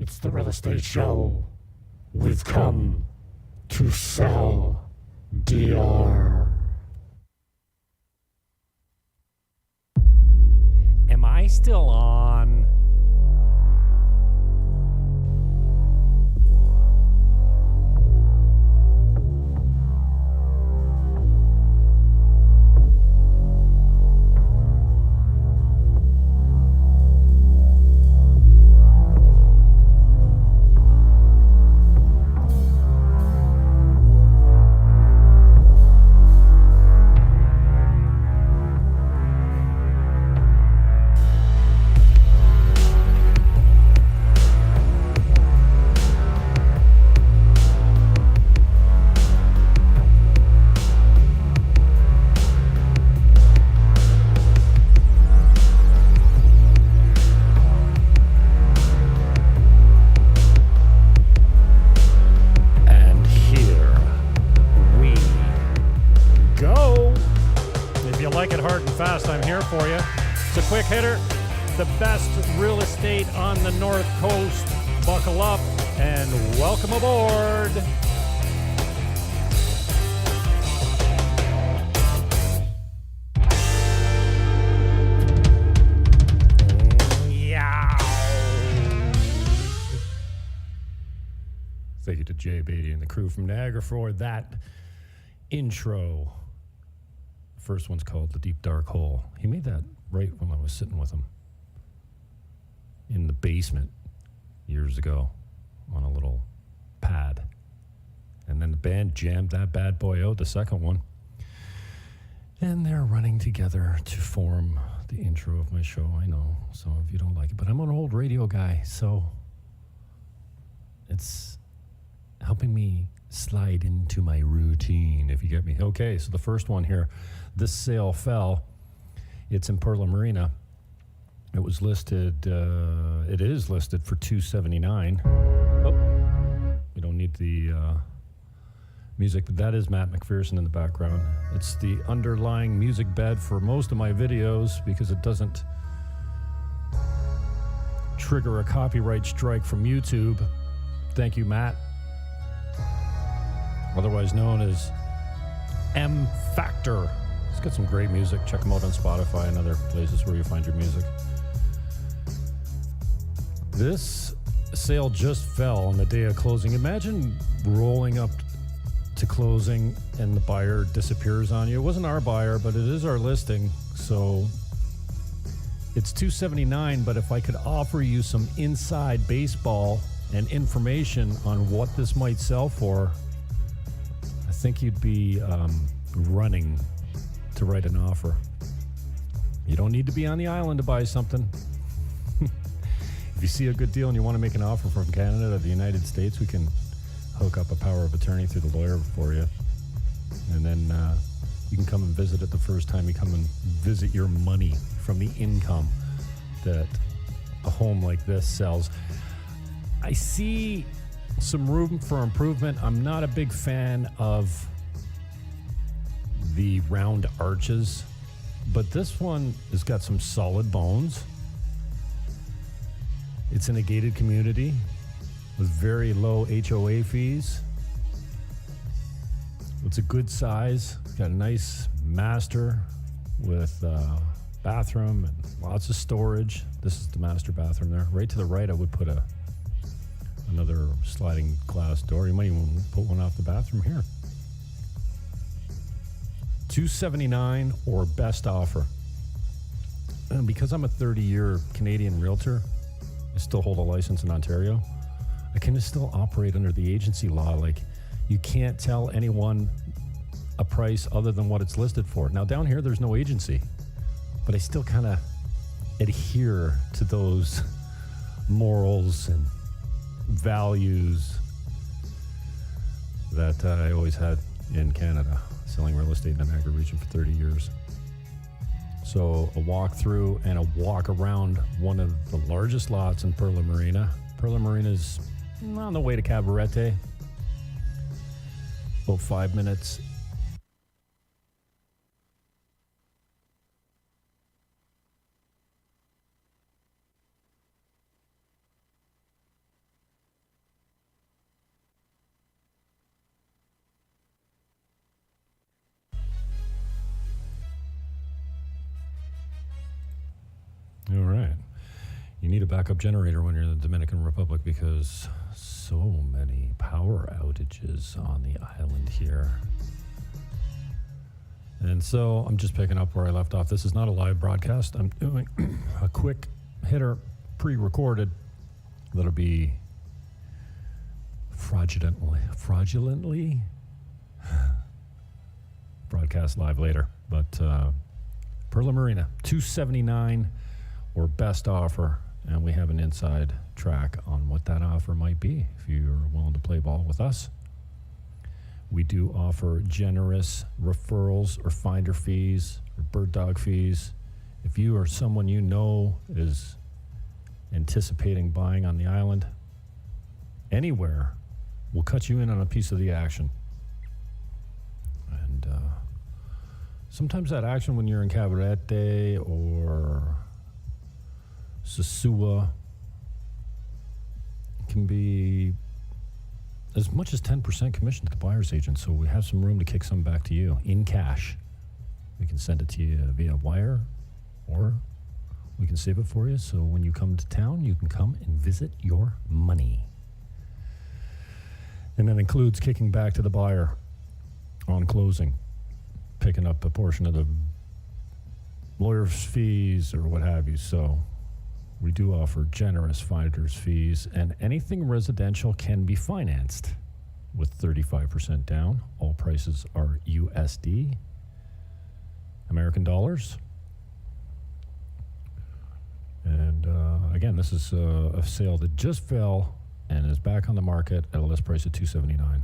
It's the real estate show. We've come to sell DR. Am I still on? Quick hitter, the best real estate on the North Coast. Buckle up and welcome aboard. Yeah. Thank you to Jay Beatty and the crew from Niagara for that intro. The first one's called The Deep Dark Hole. He made that right when I was sitting with him in the basement years ago on a little pad. And then the band jammed that bad boy out, the second one. And they're running together to form the intro of my show. I know some of you don't like it, but I'm an old radio guy, so it's helping me slide into my routine, if you get me. Okay, so the first one here, this sale fell. It's in Perla Marina. It was listed, it is listed for $279. Oh, we don't need the music, but that is Matt McPherson in the background. It's the underlying music bed for most of my videos because it doesn't trigger a copyright strike from YouTube. Thank you, Matt. Otherwise known as M Factor. It's got some great music. Check them out on Spotify and other places where you find your music. This sale just fell on the day of closing. Imagine rolling up to closing and the buyer disappears on you. It wasn't our buyer, but it is our listing. So it's $279, but if I could offer you some inside baseball and information on what this might sell for, I think you'd be running to write an offer. You don't need to be on the island to buy something. If you see a good deal and you want to make an offer from Canada to the United States, we can hook up a power of attorney through the lawyer for you. And then you can come and visit it the first time you come and visit your money from the income that a home like this sells. I see some room for improvement. I'm not a big fan of the round arches, but this one has got some solid bones. It's in a gated community with very low HOA fees. It's a good size. It's got a nice master with bathroom and lots of storage. This is the master bathroom there. Right to the right, I would put another sliding glass door. You might even put one off the bathroom here. $279 or best offer. And because I'm a 30-year Canadian realtor, I still hold a license in Ontario. I can still operate under the agency law. Like, you can't tell anyone a price other than what it's listed for. Now, down here, there's no agency, but I still kind of adhere to those morals and values that I always had in Canada, selling real estate in the Niagara region for 30 years. So a walk through and a walk around one of the largest lots in Perla Marina. Perla Marina is on the way to Cabarete, about 5 minutes. You need a backup generator when you're in the Dominican Republic because so many power outages on the island here. And so I'm just picking up where I left off. This is not a live broadcast. I'm doing a quick hitter, pre-recorded, that'll be fraudulently broadcast live later. But Perla Marina, $279 or best offer. And we have an inside track on what that offer might be if you're willing to play ball with us. We do offer generous referrals or finder fees or bird dog fees. If you or someone you know is anticipating buying on the island, anywhere, we'll cut you in on a piece of the action. And sometimes that action when you're in Cabarete or Sosua can be as much as 10% commission to the buyer's agent. So we have some room to kick some back to you in cash. We can send it to you via wire, or we can save it for you. So when you come to town, you can come and visit your money. And that includes kicking back to the buyer on closing, picking up a portion of the lawyer's fees or what have you. So we do offer generous finder's fees, and anything residential can be financed with 35% down. All prices are USD, American dollars. And again, this is a sale that just fell and is back on the market at a list price of $279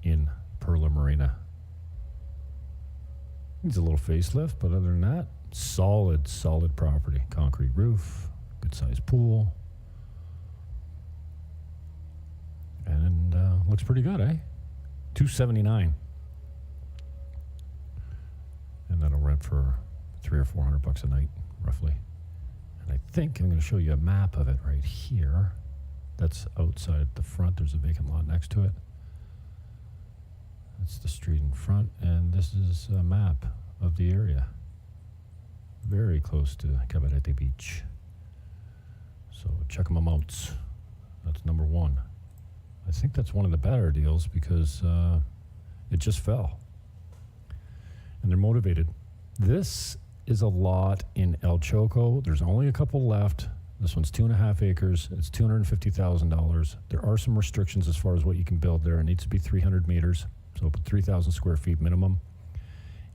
in Perla Marina. Needs a little facelift, but other than that, solid property. Concrete roof, good sized pool. And looks pretty good, eh? $279. And that'll rent for $300 or $400 a night, roughly. And I think I'm going to show you a map of it right here. That's outside the front. There's a vacant lot next to it. That's the street in front, and this is a map of the area. Very close to Cabarete Beach. So check them out. That's number one. I think that's one of the better deals because it just fell. And they're motivated. This is a lot in El Choco. There's only a couple left. This one's 2.5 acres. It's $250,000. There are some restrictions as far as what you can build there. It needs to be 300 meters, so 3,000 square feet minimum.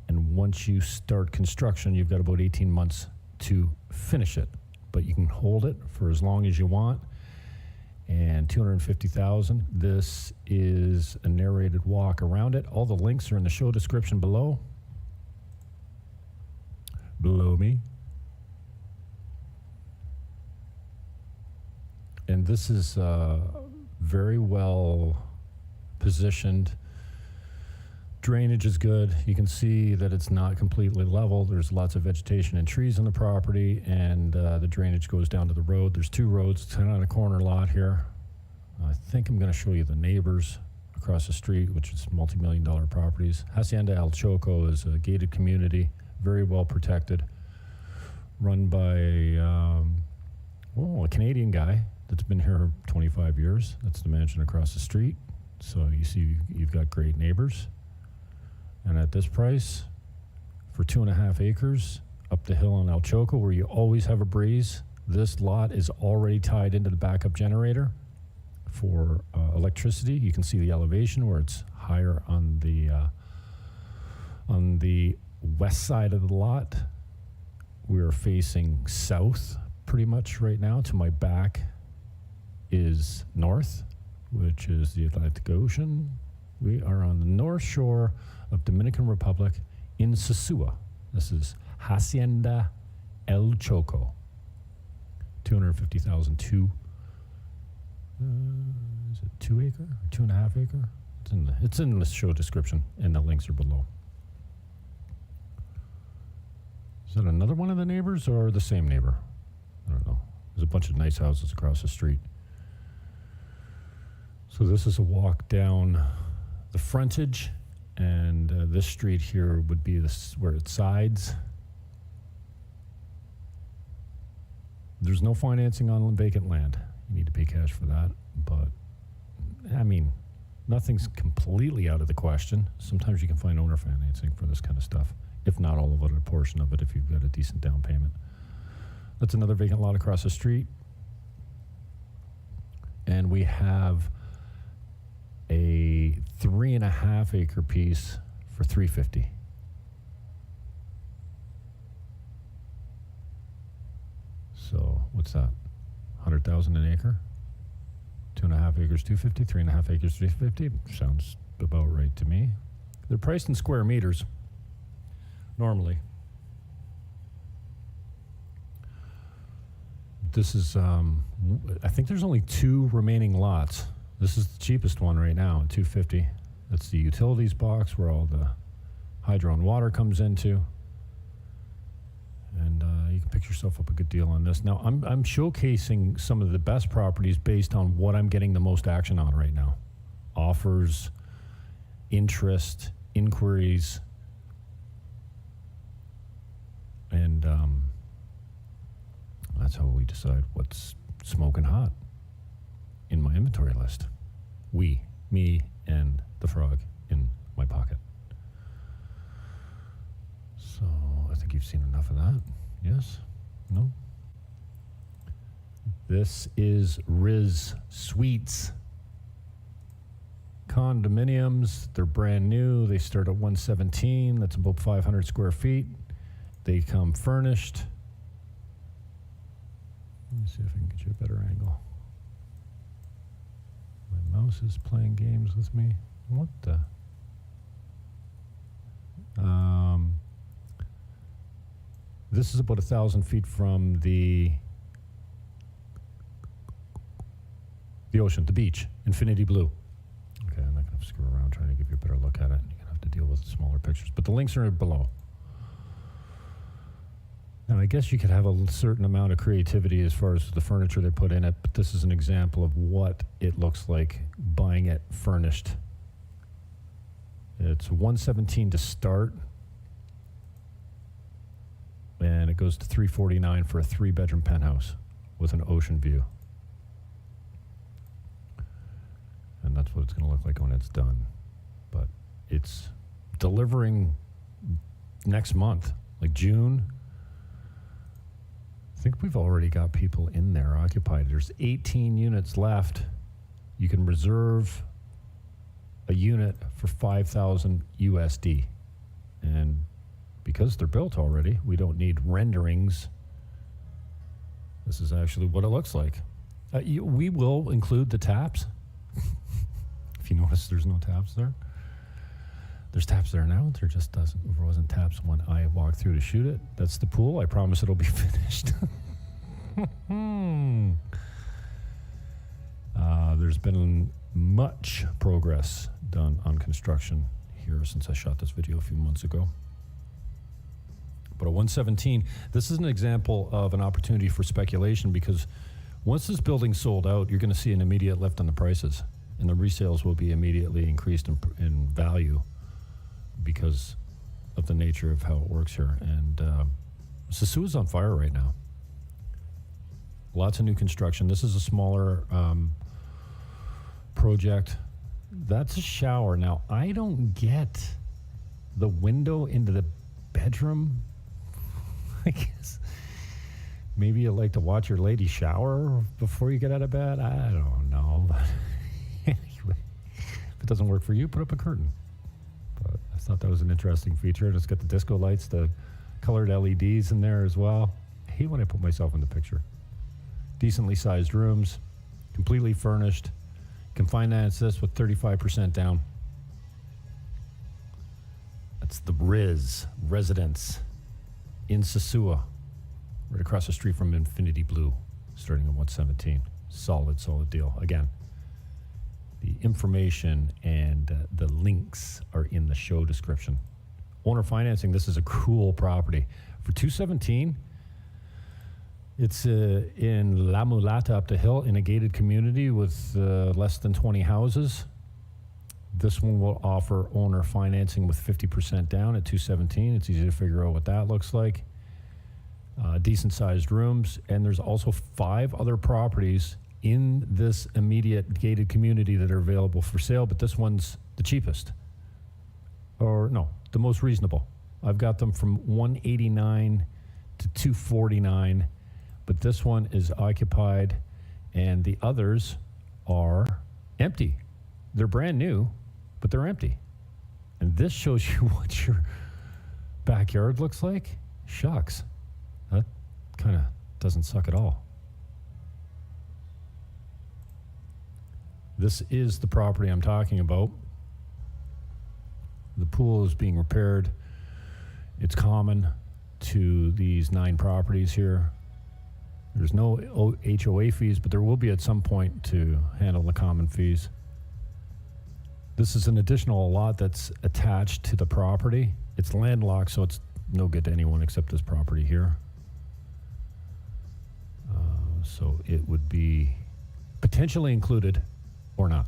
And once you start construction, you've got about 18 months to finish it. But you can hold it for as long as you want. And $250,000. This is a narrated walk around it. All the links are in the show description below. Below me. And this is very well positioned. Drainage is good. You can see that it's not completely level. There's lots of vegetation and trees on the property, and the drainage goes down to the road. There's two roads. It's kind of on a corner lot here. I think I'm going to show you the neighbors across the street, which is multi-million-dollar properties. Hacienda El Choco is a gated community, very well protected, run by a Canadian guy that's been here 25 years. That's the mansion across the street. So you see you've got great neighbors. And at this price, for 2.5 acres, up the hill in El Choco, where you always have a breeze, this lot is already tied into the backup generator for electricity. You can see the elevation where it's higher on the west side of the lot. We're facing south pretty much right now. To my back is north, which is the Atlantic Ocean. We are on the north shore of Dominican Republic in Sosua. This is Hacienda El Choco. 250,000, is it 2 acre or 2.5 acre? It's in the show description, and the links are below. Is that another one of the neighbors or the same neighbor? I don't know. There's a bunch of nice houses across the street. So this is a walk down the frontage, and this street here would be where it sides. There's no financing on vacant land. You need to pay cash for that. But, I mean, nothing's completely out of the question. Sometimes you can find owner financing for this kind of stuff. If not all of it, a portion of it if you've got a decent down payment. That's another vacant lot across the street. And we have a 3.5 acre piece for $350. So what's that? 100,000 an acre? 2.5 acres, 250. 3.5 acres, 350. Sounds about right to me. They're priced in square meters normally. This is, I think there's only 2 remaining lots. This is the cheapest one right now at $250. That's the utilities box where all the hydro and water comes into. And you can pick yourself up a good deal on this. Now, I'm showcasing some of the best properties based on what I'm getting the most action on right now. Offers, interest, inquiries. And that's how we decide what's smoking hot in my inventory list. Me, and the frog in my pocket. So I think you've seen enough of that. Yes? No? This is Riz Suites. Condominiums. They're brand new. They start at $117. That's about 500 square feet. They come furnished. Let me see if I can get you a better angle. My mouse is playing games with me. What the? This is about 1,000 feet from the ocean, the beach, infinity blue. Okay, I'm not going to screw around trying to give you a better look at it. You're going to have to deal with smaller pictures. But the links are below. Now, I guess you could have a certain amount of creativity as far as the furniture they put in it, but this is an example of what it looks like buying it furnished. It's $117 to start, and it goes to $349 for a 3-bedroom penthouse with an ocean view. And that's what it's going to look like when it's done. But it's delivering next month, like June. I think we've already got people in there occupied. There's 18 units left. You can reserve a unit for $5,000 USD. And because they're built already, we don't need renderings. This is actually what it looks like. We will include the taps. If you notice, there's no taps there. There's taps there now. There just wasn't taps when I walked through to shoot it. That's the pool. I promise it'll be finished. There's been much progress done on construction here since I shot this video a few months ago. But at 117, this is an example of an opportunity for speculation, because once this building's sold out, you're going to see an immediate lift on the prices, and the resales will be immediately increased in value because of the nature of how it works here. And Sasua's on fire right now. Lots of new construction. This is a smaller project. That's a shower. Now, I don't get the window into the bedroom. I guess maybe you like to watch your lady shower before you get out of bed. I don't know. But anyway, if it doesn't work for you, put up a curtain. But I thought that was an interesting feature. And it's got the disco lights, the colored LEDs in there as well. I hate when I put myself in the picture. Decently sized rooms, completely furnished. You can finance this with 35% down. That's the Riz Residence in Sasua, right across the street from Infinity Blue, starting at 117. Solid deal. Again, the information and the links are in the show description. Owner financing, this is a cool property. For $217, it's in La Mulata up the hill in a gated community with less than 20 houses. This one will offer owner financing with 50% down at $217. It's easy to figure out what that looks like. decent-sized rooms, and there's also 5 other properties in this immediate gated community that are available for sale, but this one's the cheapest. Or no, the most reasonable. I've got them from $189 to $249, but this one is occupied, and the others are empty. They're brand new, but they're empty. And this shows you what your backyard looks like. Shucks. That kind of doesn't suck at all. This is the property I'm talking about. The pool is being repaired. It's common to these 9 properties here. There's no HOA fees, but there will be at some point to handle the common fees. This is an additional lot that's attached to the property. It's landlocked, so it's no good to anyone except this property here. So it would be potentially included or not,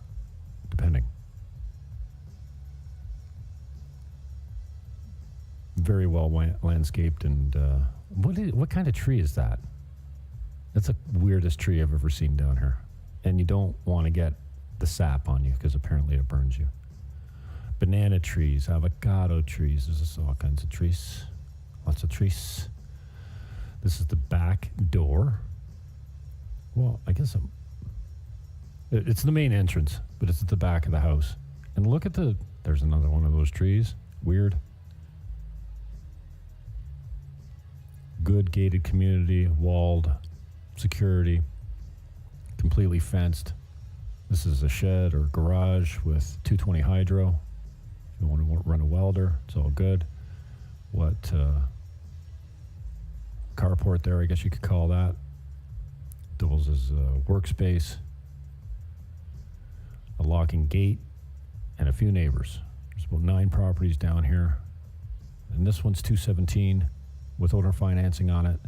depending. Very well landscaped, and what kind of tree is that? That's the weirdest tree I've ever seen down here. And you don't want to get the sap on you because apparently it burns you. Banana trees, avocado trees, there's all kinds of trees. Lots of trees. This is the back door. Well, I guess it's the main entrance, but it's at the back of the house. And look at there's another one of those trees. Weird. Good gated community, walled, security, completely fenced. This is a shed or garage with 220 hydro. If you want to run a welder, it's all good. What carport there, I guess you could call that. Doubles as a workspace, a locking gate, and a few neighbors. There's about 9 properties down here. And this one's 217 with owner financing on it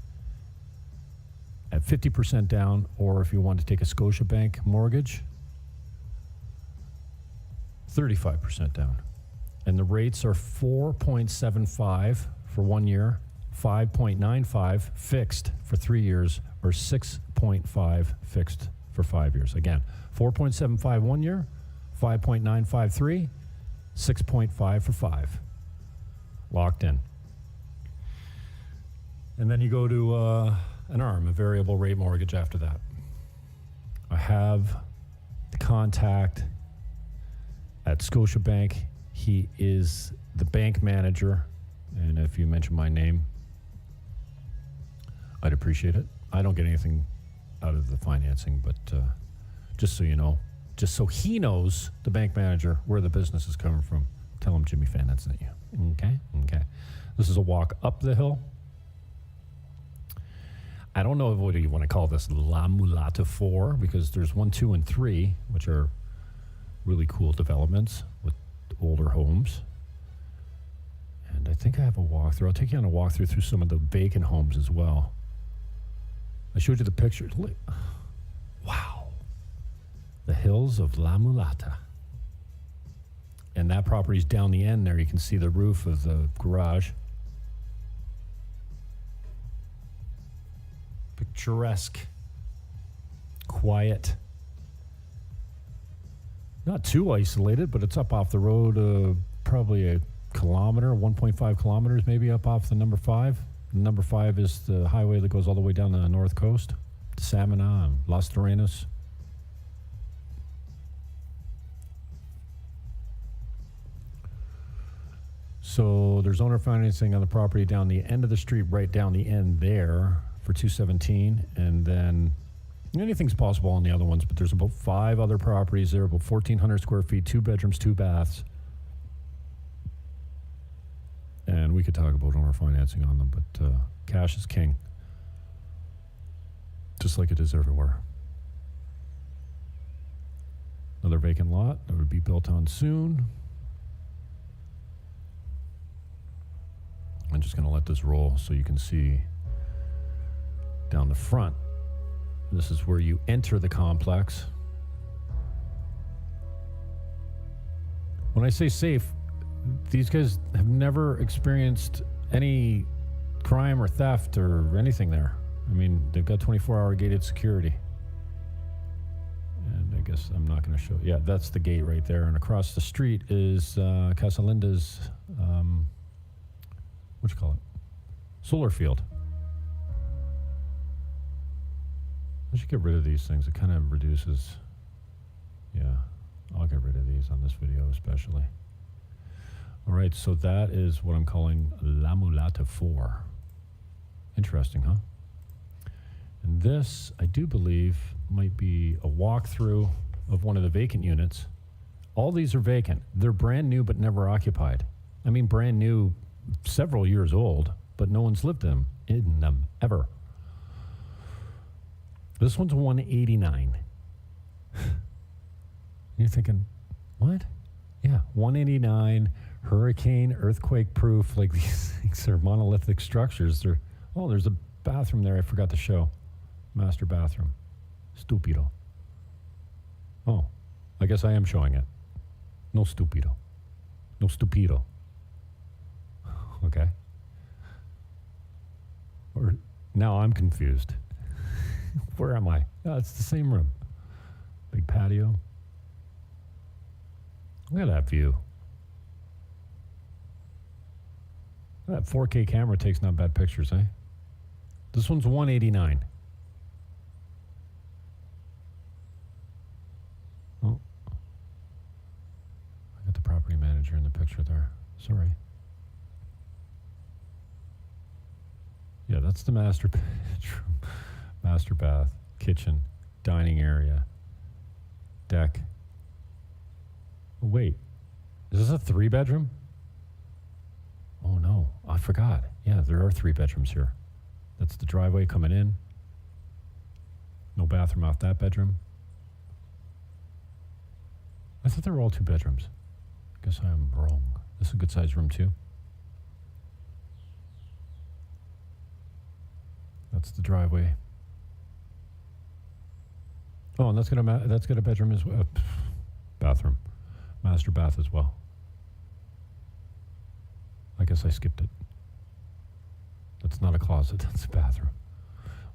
at 50% down, or if you want to take a Scotiabank mortgage, 35% down. And the rates are 4.75 for 1 year, 5.95 fixed for 3 years, or 6.5 fixed for 5 years. Again, 4.75 1 year, 5.95 3, 6.5 for 5. Locked in. And then you go to an ARM, a variable rate mortgage after that. I have the contact at Scotiabank. He is the bank manager. And if you mention my name, I'd appreciate it. I don't get anything out of the financing, but just so you know, just so he knows, the bank manager, where the business is coming from, tell him Jimmy Fan had sent you. Okay? Okay. This is a walk up the hill. I don't know what you want to call this, La Mulata 4, because there's 1, 2, and 3, which are really cool developments with older homes. And I think I have a walkthrough. I'll take you on a walkthrough through some of the vacant homes as well. I showed you the pictures. Look. Wow. The hills of La Mulata. And that property's down the end there. You can see the roof of the garage. Picturesque. Quiet. Not too isolated, but it's up off the road probably a kilometer, 1.5 kilometers maybe up off the number 5. Number 5 is the highway that goes all the way down the north coast to Samana and Las Terrenas. So there's owner financing on the property down the end of the street, right down the end there for 217. And then anything's possible on the other ones, but there's about 5 other properties there, about 1,400 square feet, 2 bedrooms, 2 baths. And we could talk about owner financing on them, but cash is king, just like it is everywhere. Another vacant lot that would be built on soon. I'm just going to let this roll so you can see down the front. This is where you enter the complex. When I say safe, these guys have never experienced any crime or theft or anything there. I mean, they've got 24-hour gated security. And I guess I'm not going to show. Yeah, that's the gate right there. And across the street is Casalinda's, what you call it? Solar field. I should get rid of these things. It kind of reduces. Yeah, I'll get rid of these on this video especially. All right, so that is what I'm calling La Mulata 4. Interesting, huh? And this, I do believe, might be a walkthrough of one of the vacant units. All these are vacant. They're brand new but never occupied. I mean, brand new, several years old, but no one's lived in them ever. This one's 189. You're thinking, what? Yeah, 189, hurricane, earthquake proof. Like these things are monolithic structures. There's a bathroom there I forgot to show. Master bathroom. Stupido. Oh, I guess I am showing it. No stupido. No stupido. Okay. Or now I'm confused. Where am I? Oh, it's the same room. Big patio. Look at that view. That 4K camera takes not bad pictures, eh? This one's 189. Oh. I got the property manager in the picture there. Sorry. Yeah, that's the master bedroom. Master bath, kitchen, dining area, deck. Oh, wait, is this a 3-bedroom? Oh no, I forgot. Yeah, there are 3 bedrooms here. That's the driveway coming in. No bathroom off that bedroom. I thought they were all 2 bedrooms. Guess I'm wrong. This is a good sized room too. That's the driveway. Oh, and that's got a bedroom as well. Bathroom. Master bath as well. I guess I skipped it. That's not a closet, that's a bathroom.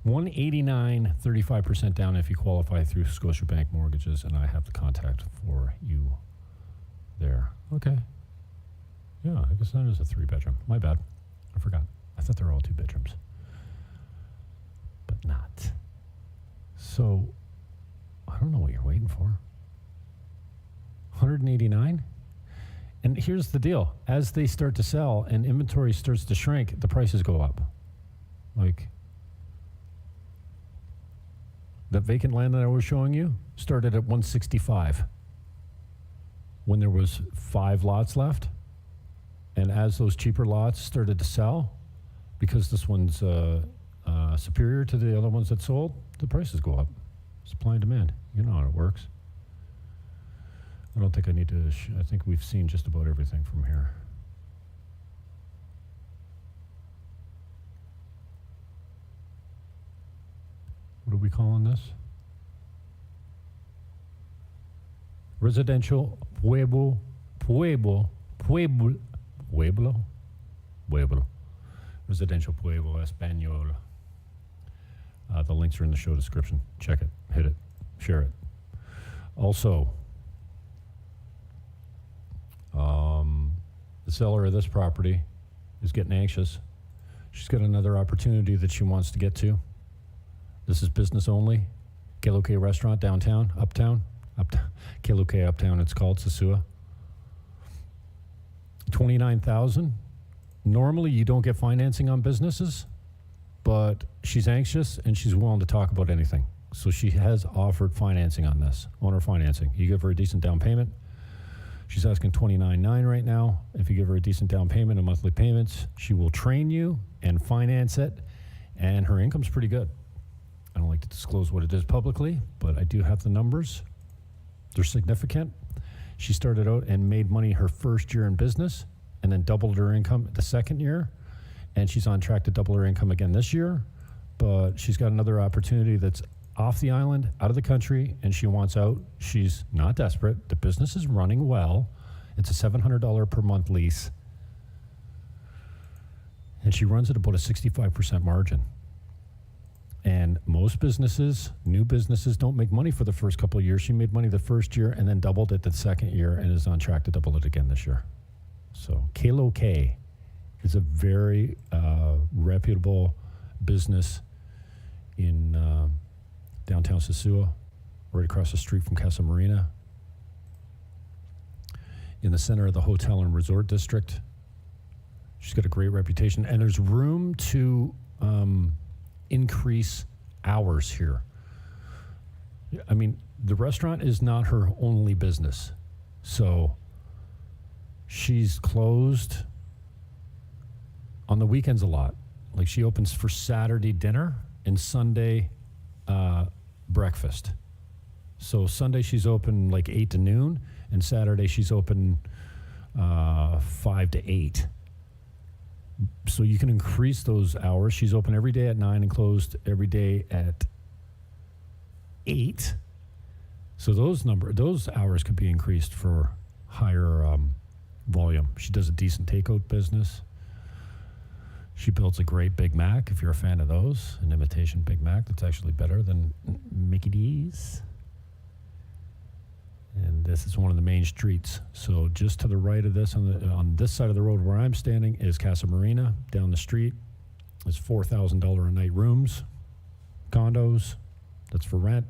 189, 35% down if you qualify through Scotiabank mortgages, and I have the contact for you there. Okay. Yeah, I guess that is a 3-bedroom. My bad. I forgot. I thought they were all 2 bedrooms. But not. So, I don't know what you're waiting for. 189? And here's the deal. As they start to sell and inventory starts to shrink, the prices go up. Like, that vacant land that I was showing you started at 165 when there was 5 lots left. And as those cheaper lots started to sell, because this one's superior to the other ones that sold, the prices go up. Supply and demand. You know how it works. I don't think I need to, I think we've seen just about everything from here. What are we calling this? Residential Pueblo. Residential Pueblo Espanol. The links are in the show description. Check it, hit it, share it. Also, the seller of this property is getting anxious. She's got another opportunity that she wants to get to. This is business only. Keloke Restaurant downtown, uptown. Keloke Uptown, it's called, Sosua. $29,000. Normally, you don't get financing on businesses, but she's anxious and she's willing to talk about anything. So she has offered financing on this, owner financing. You give her a decent down payment. She's asking $29,900 right now. If you give her a decent down payment and monthly payments, she will train you and finance it, and her income's pretty good. I don't like to disclose what it is publicly, but I do have the numbers. They're significant. She started out and made money her first year in business and then doubled her income the second year, and she's on track to double her income again this year, but she's got another opportunity that's off the island, out of the country, and she wants out. She's not desperate. The business is running well. It's a $700 per month lease. And she runs at about a 65% margin. And most businesses, new businesses, don't make money for the first couple of years. She made money the first year and then doubled it the second year and is on track to double it again this year. So Kalo K is a very reputable business in downtown Sosua, right across the street from Casa Marina, in the center of the hotel and resort district. She's got a great reputation, and there's room to increase hours here. I mean, the restaurant is not her only business. So she's closed on the weekends a lot. Like, she opens for Saturday dinner and Sunday breakfast. So Sunday she's open like 8 to noon, and Saturday she's open 5 to 8. So you can increase those hours. She's open every day at 9 and closed every day at 8. So those hours could be increased for higher volume. She does a decent takeout business. She builds a great Big Mac, if you're a fan of those, an imitation Big Mac that's actually better than Mickey D's. And this is one of the main streets. So just to the right of this, on this side of the road where I'm standing, is Casa Marina. Down the street is $4,000 a night rooms, condos. That's for rent.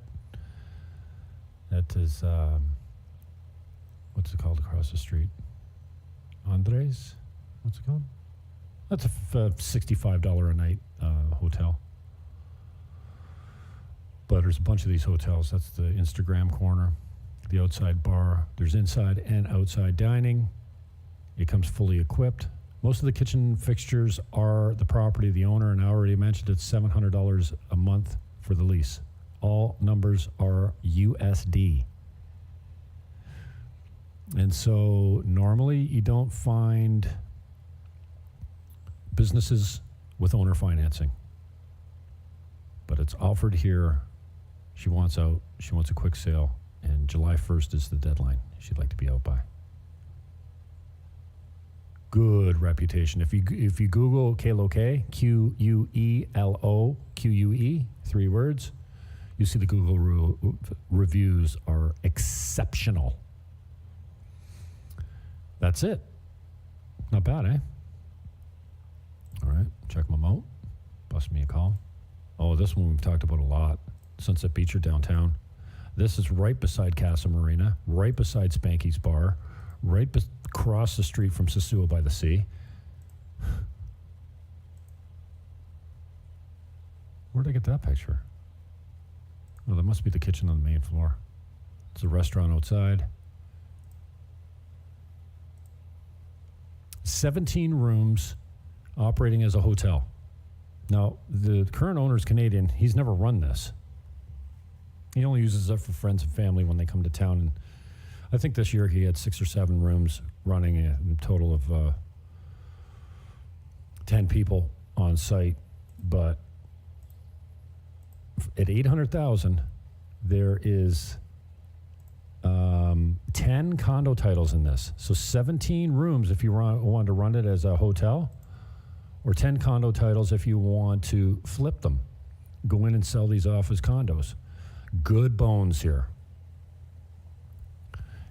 That is, what's it called across the street? Andres? What's it called? That's a $65 a night hotel. But there's a bunch of these hotels. That's the Instagram corner, the outside bar. There's inside and outside dining. It comes fully equipped. Most of the kitchen fixtures are the property of the owner, and I already mentioned it's $700 a month for the lease. All numbers are USD. And so normally you don't find businesses with owner financing, but it's offered here. She wants out. She wants a quick sale, and July 1st is the deadline she'd like to be out by. Good reputation. If you Google Kalo K, Quelo QUE, 3 words, you see the Google reviews are exceptional. That's it. Not bad, eh? All right, check them out. Bust me a call. Oh, this one we've talked about a lot. Sunset Beach or downtown. This is right beside Casa Marina, right beside Spanky's Bar, right across the street from Sosua by the Sea. Where'd I get that picture? Oh, that must be the kitchen on the main floor. It's a restaurant outside. 17 rooms operating as a hotel. Now, the current owner is Canadian. He's never run this. He only uses it for friends and family when they come to town. And I think this year he had 6 or 7 rooms running, a total of 10 people on site. But at $800,000, there is 10 condo titles in this. So 17 rooms if you want to run it as a hotel, or 10 condo titles if you want to flip them. Go in and sell these off as condos. Good bones here.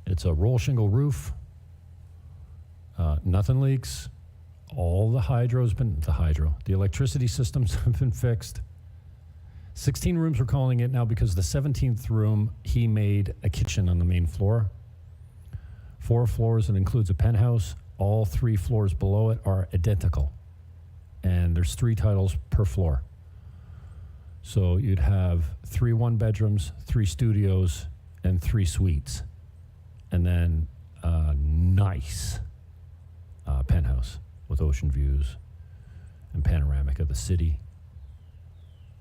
It's a roll shingle roof. Nothing leaks. All the electricity systems have been fixed. 16 rooms we're calling it now because the 17th room, he made a kitchen on the main floor. 4 floors, and includes a penthouse. All 3 floors below it are identical. And there's 3 titles per floor. So you'd have 3 one-bedrooms, 3 studios, and 3 suites. And then a nice penthouse with ocean views and panoramic of the city.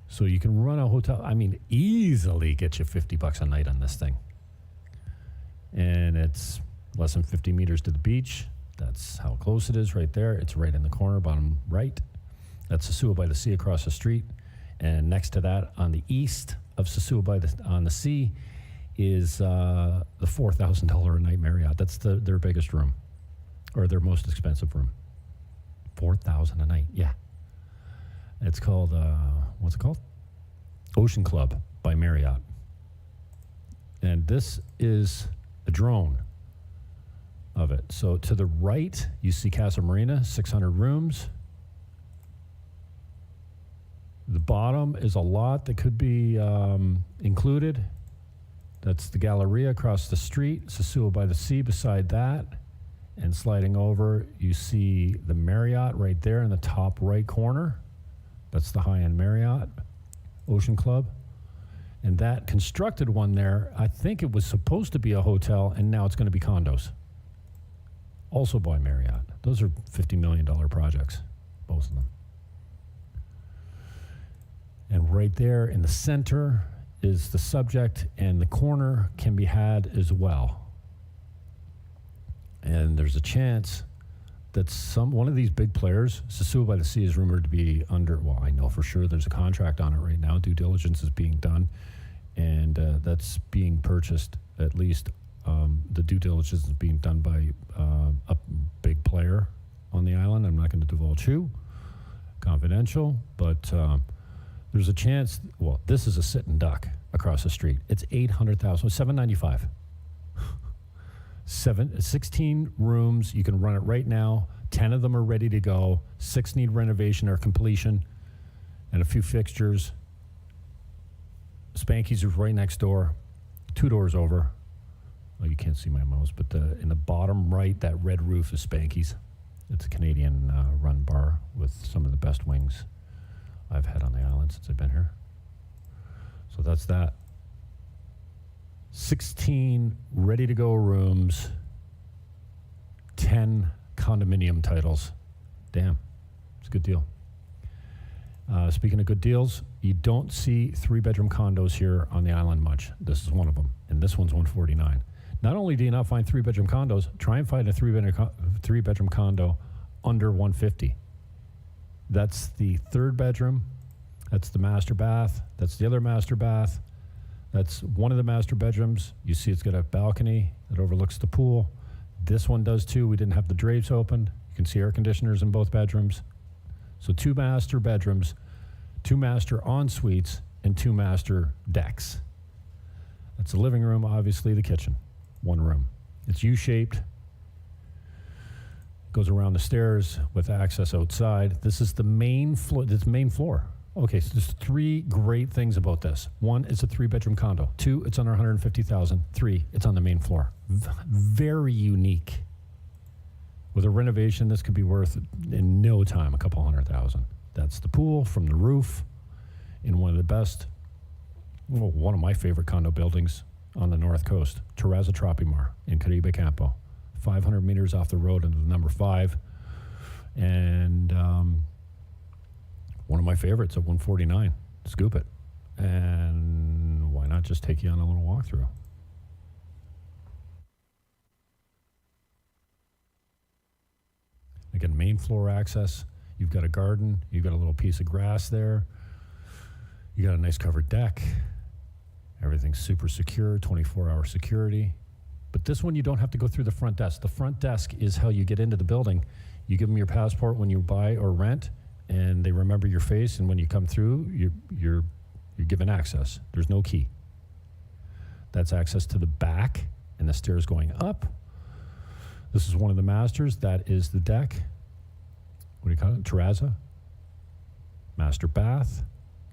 So you can run a hotel, easily get you $50 a night on this thing. And it's less than 50 meters to the beach. That's how close it is right there. It's right in the corner, bottom right. That's Sosua by the Sea across the street. And next to that, on the east of Sosua on the sea, is the $4,000 a night Marriott. That's their biggest room, or their most expensive room. $4,000 a night. Yeah. It's called, what's it called? Ocean Club by Marriott. And this is a drone of it. So to the right, you see Casa Marina, 600 rooms. The bottom is a lot that could be included. That's the Galleria across the street, Sosúa by the Sea beside that. And sliding over, you see the Marriott right there in the top right corner. That's the high-end Marriott Ocean Club. And that constructed one there, I think it was supposed to be a hotel, and now it's going to be condos. Also by Marriott. Those are $50 million projects, both of them. And right there in the center is the subject, and the corner can be had as well. And there's a chance that one of these big players, Sosúa by the Sea is rumored to be under, well, I know for sure there's a contract on it right now. Due diligence is being done, and that's being purchased. At least the due diligence is being done by a big player on the island. I'm not going to divulge who, confidential, but there's a chance, well, this is a sitting duck across the street. It's $800,000, $795. 16 rooms. You can run it right now. 10 of them are ready to go. 6 need renovation or completion, and a few fixtures. Spanky's is right next door, 2 doors over. Oh, you can't see my mouse, but in the bottom right, that red roof is Spanky's. It's a Canadian run bar with some of the best wings I've had on the island since I've been here. So that's that. 16 ready-to-go rooms, 10 condominium titles. Damn, it's a good deal. Speaking of good deals, you don't see 3-bedroom condos here on the island much. This is one of them, and this one's $149. Not only do you not find 3-bedroom condos, try and find a 3-bedroom condo under $150. That's the 3rd bedroom. That's the master bath. That's the other master bath. That's one of the master bedrooms. You see it's got a balcony that overlooks the pool. This one does too. We didn't have the drapes opened. You can see air conditioners in both bedrooms. So 2 master bedrooms, 2 master en-suites, and 2 master decks. That's the living room, obviously the kitchen. 1 room. It's U-shaped. Goes around the stairs with access outside. This is the main floor. This main floor. Okay, so there's 3 great things about this. 1, it's a 3-bedroom condo. 2, it's under $150,000. 3, it's on the main floor. Very unique. With a renovation, this could be worth, in no time, a couple $100,000. That's the pool from the roof in one of the best, well, one of my favorite condo buildings on the North Coast, Terrazza Tropimar in Caribe Campo. 500 meters off the road into number 5. And one of my favorites at $149. Scoop it. And why not just take you on a little walkthrough? Again, main floor access. You've got a garden. You've got a little piece of grass there. You got a nice covered deck. Everything's super secure, 24-hour security. But this one, you don't have to go through the front desk. The front desk is how you get into the building. You give them your passport when you buy or rent, and they remember your face, and when you come through, you're given access. There's no key. That's access to the back and the stairs going up. This is one of the masters. That is the deck. What do you call it? Terrazza. Master bath.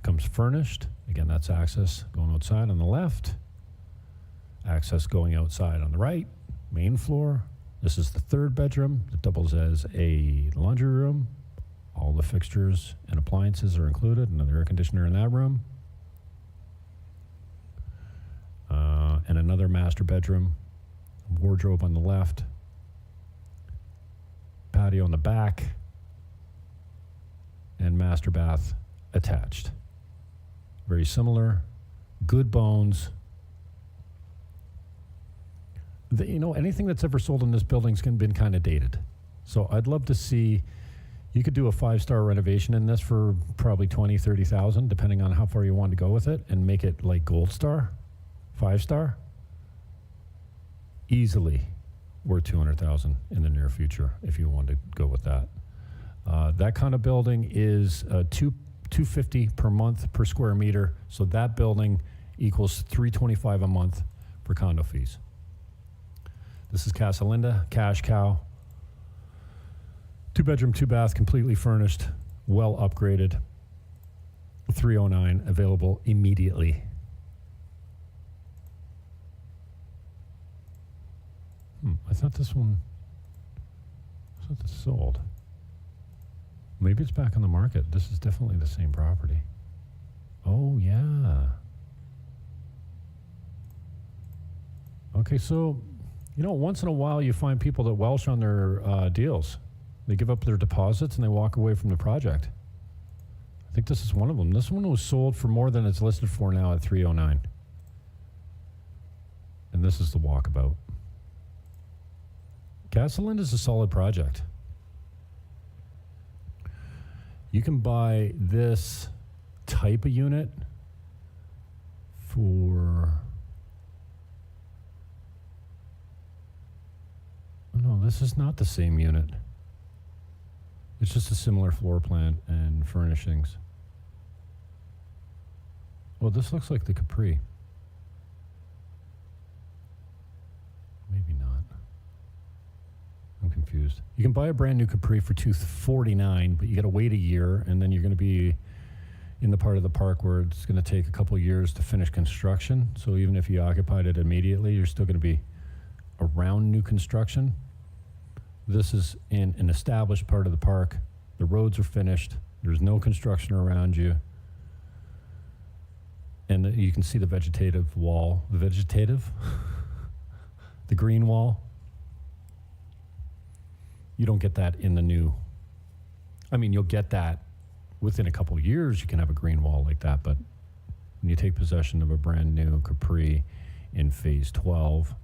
Comes furnished. Again, that's access going outside on the left. Access going outside on the right. Main floor. This is the 3rd bedroom. It doubles as a laundry room. All the fixtures and appliances are included. Another air conditioner in that room. And another master bedroom. Wardrobe on the left. Patio in the back. And master bath attached. Very similar. Good bones. Anything that's ever sold in this building's been kind of dated. So I'd love to see, you could do a 5-star renovation in this for probably $20,000, $30,000, depending on how far you want to go with it, and make it like gold star, 5-star. Easily worth $200,000 in the near future if you want to go with that. That kind of building is $250 per month per square meter. So that building equals $325 a month for condo fees. This is Casa Linda, cash cow. 2-bedroom, 2-bath, completely furnished, well upgraded. 309 available immediately. I thought this sold. Maybe it's back on the market. This is definitely the same property. Oh, yeah. Okay, so, once in a while you find people that welsh on their deals. They give up their deposits and they walk away from the project. I think this is one of them. This one was sold for more than it's listed for now at 309. And this is the walkabout. Casa Linda is a solid project. You can buy this type of unit for... No, this is not the same unit. It's just a similar floor plan and furnishings. Well, this looks like the Capri. Maybe not. I'm confused. You can buy a brand new Capri for $249, but you got to wait a year, and then you're going to be in the part of the park where it's going to take a couple years to finish construction. So even if you occupied it immediately, you're still going to be around new construction. This is in an established part of the park. The roads are finished. There's no construction around you. And you can see the vegetative wall. The vegetative? The green wall. You don't get that in the new. I mean, you'll get that within a couple of years. You can have a green wall like that. But when you take possession of a brand new Capri in phase 12,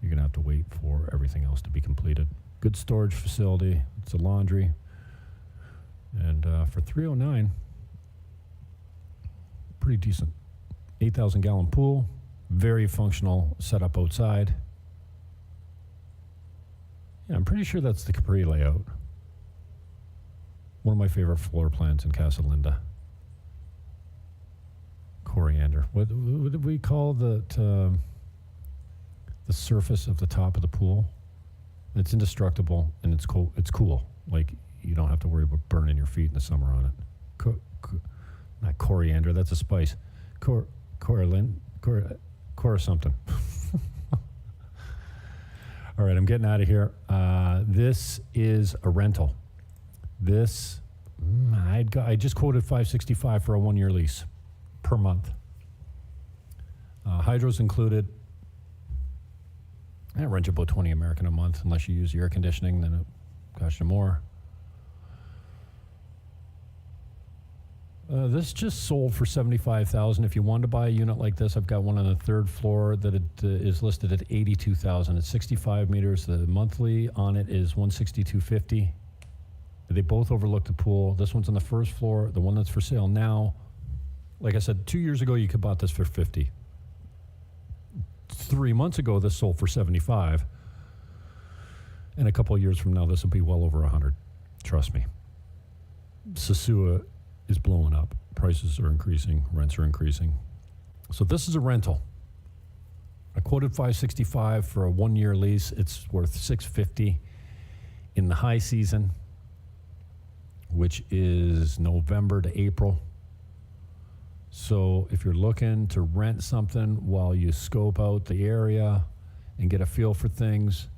you're going to have to wait for everything else to be completed. Good storage facility. It's a laundry. And for $309, pretty decent. 8,000 gallon pool. Very functional setup outside. Yeah, I'm pretty sure that's the Capri layout. One of my favorite floor plans in Casa Linda. Coriander. What did we call the surface of the top of the pool? It's indestructible and it's cool. It's cool. Like, you don't have to worry about burning your feet in the summer on it. Not coriander, that's a spice. Cor something. All right, I'm getting out of here. This is a rental. This, I just quoted $565 for a 1-year lease per month. Hydro's included. I rent you about $20 American a month, unless you use the air conditioning, then it costs you more. This just sold for $75,000. If you wanted to buy a unit like this, I've got one on the 3rd floor that is listed at $82,000. It's 65 meters. The monthly on it is $162.50. They both overlook the pool. This one's on the 1st floor. The one that's for sale now, like I said, 2 years ago you could bought this for $50. 3 months ago this sold for $75. And a couple of years from now this will be well over $100. Trust me. Sosua is blowing up. Prices are increasing. Rents are increasing. So this is a rental. I quoted $565 for a 1-year lease. It's worth $650 in the high season, which is November to April. So if you're looking to rent something while you scope out the area and get a feel for things,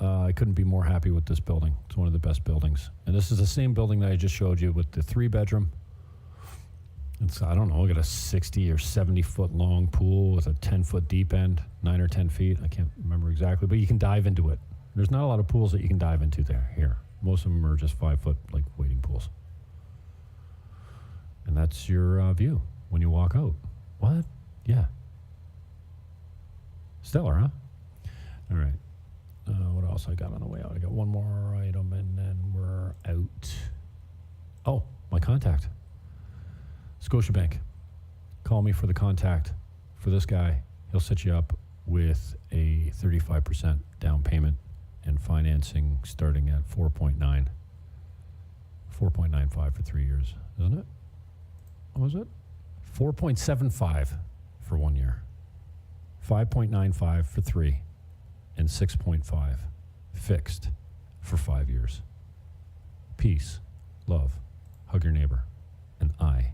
I couldn't be more happy with this building. It's one of the best buildings. And this is the same building that I just showed you with the 3-bedroom. It's, I don't know, I got a 60 or 70 foot long pool with a 10 foot deep end, 9 or 10 feet. I can't remember exactly, but you can dive into it. There's not a lot of pools that you can dive into here. Most of them are just 5 foot, like, wading pools. And that's your view when you walk out. What? Yeah. Stellar, huh? All right. What else I got on the way out? I got one more item and then we're out. Oh, my contact. Scotiabank. Call me for the contact for this guy. He'll set you up with a 35% down payment and financing starting at 4.9. 4.95 for 3 years, isn't it? What was it? 4.75 for 1 year. 5.95 for 3. And 6.5 fixed for 5 years. Peace, love, hug your neighbor, and I